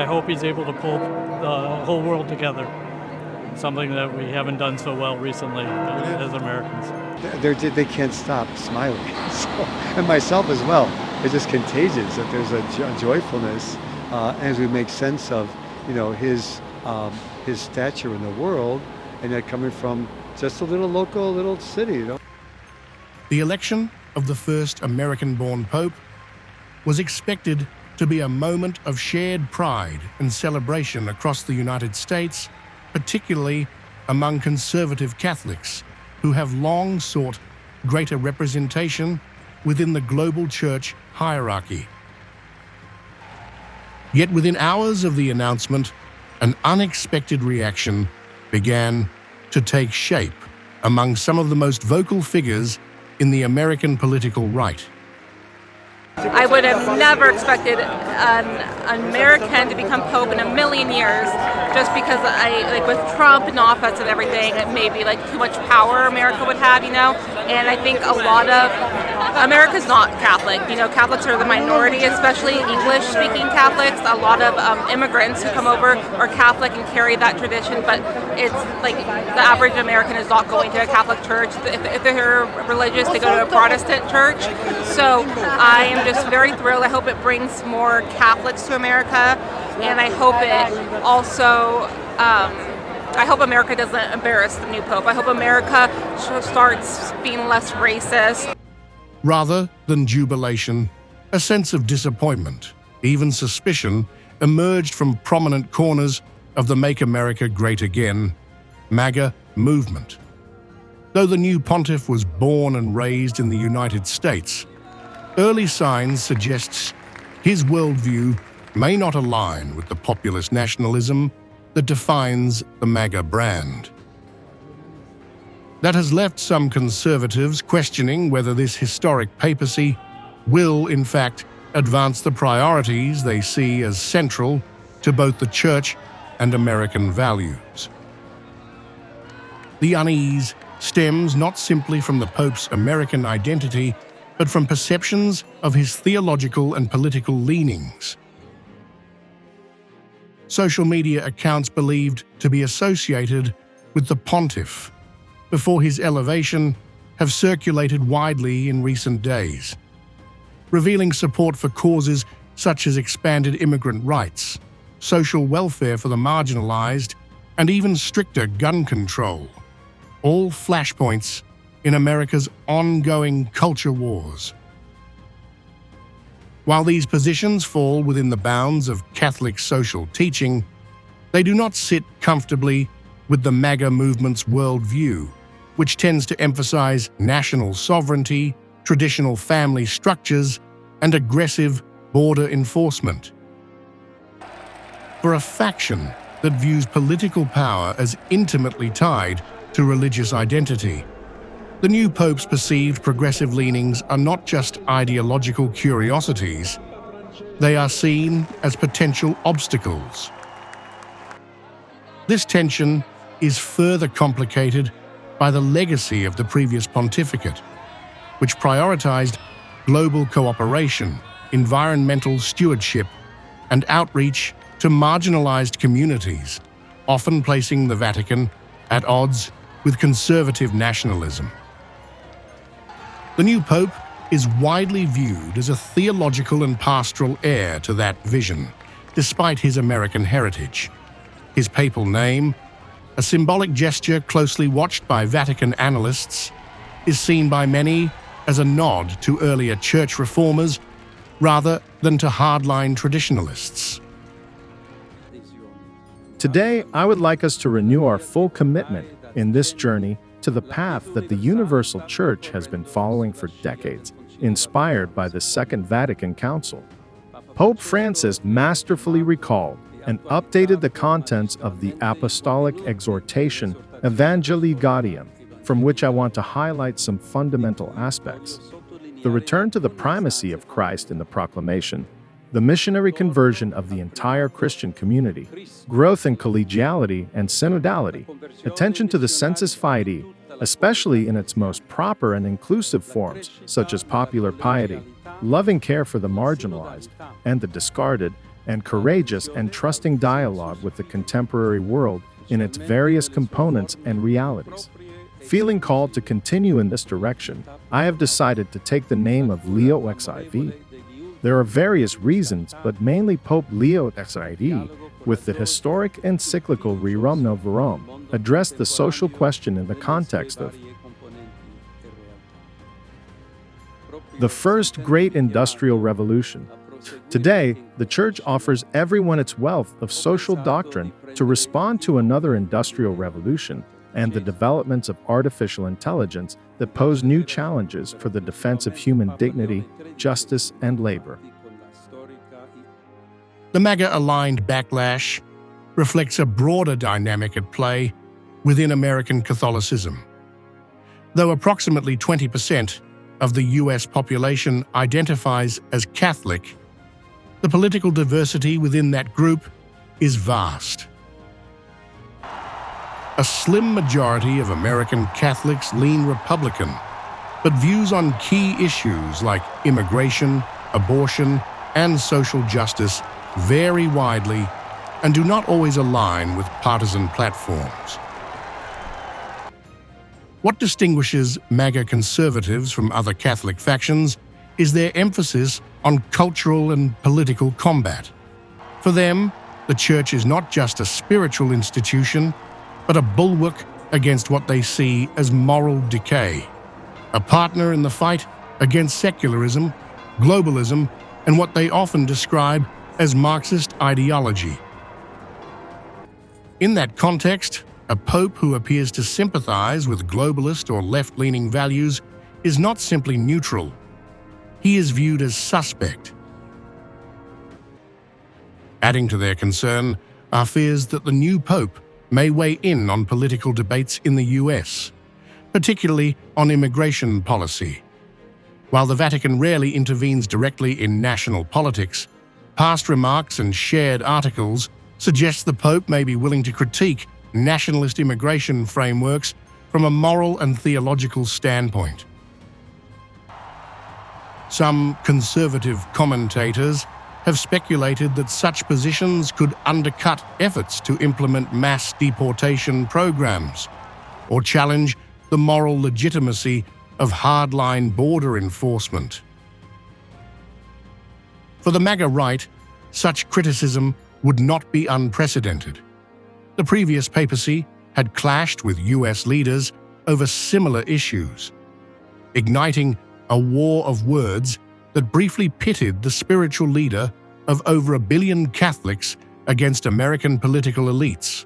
hope he's able to pull the whole world together, something that we haven't done so well recently as Americans. They can't stop smiling, and myself as well. It's just contagious that there's a joyfulness as we make sense of, his stature in the world, and yet coming from just a little city. The election of the first American-born Pope was expected to be a moment of shared pride and celebration across the United States, particularly among conservative Catholics who have long sought greater representation within the global church hierarchy. Yet within hours of the announcement, an unexpected reaction began to take shape among some of the most vocal figures in the American political right. I would have never expected an American to become Pope in a million years, just because with Trump in office and everything, it may be too much power America would have, and I think a lot of America's not Catholic. Catholics are the minority, especially English-speaking Catholics. A lot of immigrants who come over are Catholic and carry that tradition, but it's the average American is not going to a Catholic church. If they're religious, they go to a Protestant church. So I am just very thrilled. I hope it brings more Catholics to America, and I hope it also I hope America doesn't embarrass the new Pope. I hope America starts being less racist. Rather than jubilation, a sense of disappointment, even suspicion, emerged from prominent corners of the Make America Great Again, MAGA movement. Though the new pontiff was born and raised in the United States, early signs suggest his worldview may not align with the populist nationalism that defines the MAGA brand. That has left some conservatives questioning whether this historic papacy will, in fact, advance the priorities they see as central to both the Church and American values. The unease stems not simply from the Pope's American identity, but from perceptions of his theological and political leanings. Social media accounts believed to be associated with the pontiff before his elevation have circulated widely in recent days, revealing support for causes such as expanded immigrant rights, social welfare for the marginalized, and even stricter gun control, all flashpoints in America's ongoing culture wars. While these positions fall within the bounds of Catholic social teaching, they do not sit comfortably with the MAGA movement's worldview, which tends to emphasize national sovereignty, traditional family structures, and aggressive border enforcement. For a faction that views political power as intimately tied to religious identity, the new Pope's perceived progressive leanings are not just ideological curiosities, they are seen as potential obstacles. This tension is further complicated by the legacy of the previous pontificate, which prioritized global cooperation, environmental stewardship, and outreach to marginalized communities, often placing the Vatican at odds with conservative nationalism. The new Pope is widely viewed as a theological and pastoral heir to that vision, despite his American heritage. His papal name, a symbolic gesture closely watched by Vatican analysts, is seen by many as a nod to earlier church reformers rather than to hardline traditionalists. Today, I would like us to renew our full commitment in this journey to the path that the Universal Church has been following for decades, inspired by the Second Vatican Council. Pope Francis masterfully recalled and updated the contents of the apostolic exhortation Evangelii Gaudium, from which I want to highlight some fundamental aspects. The return to the primacy of Christ in the proclamation, the missionary conversion of the entire Christian community, growth in collegiality and synodality, attention to the sensus fideis, especially in its most proper and inclusive forms, such as popular piety, loving care for the marginalized and the discarded, and courageous and trusting dialogue with the contemporary world in its various components and realities. Feeling called to continue in this direction, I have decided to take the name of Leo XIV. There are various reasons, but mainly Pope Leo XIV, with the historic encyclical Rerum Novarum, addressed the social question in the context of the First Great Industrial Revolution. Today, the Church offers everyone its wealth of social doctrine to respond to another industrial revolution and the developments of artificial intelligence that pose new challenges for the defense of human dignity, justice, and labor. The MAGA-aligned backlash reflects a broader dynamic at play within American Catholicism. Though approximately 20% of the US population identifies as Catholic, the political diversity within that group is vast. A slim majority of American Catholics lean Republican, but views on key issues like immigration, abortion, and social justice vary widely and do not always align with partisan platforms. What distinguishes MAGA conservatives from other Catholic factions is their emphasis on cultural and political combat. For them, the Church is not just a spiritual institution, but a bulwark against what they see as moral decay, a partner in the fight against secularism, globalism, and what they often describe as Marxist ideology. In that context, a pope who appears to sympathize with globalist or left-leaning values is not simply neutral. He is viewed as suspect. Adding to their concern are fears that the new pope may weigh in on political debates in the US, particularly on immigration policy. While the Vatican rarely intervenes directly in national politics, past remarks and shared articles suggest the Pope may be willing to critique nationalist immigration frameworks from a moral and theological standpoint. Some conservative commentators have speculated that such positions could undercut efforts to implement mass deportation programs or challenge the moral legitimacy of hardline border enforcement. For the MAGA right, such criticism would not be unprecedented. The previous papacy had clashed with US leaders over similar issues, igniting a war of words that briefly pitted the spiritual leader of over 1 billion Catholics against American political elites.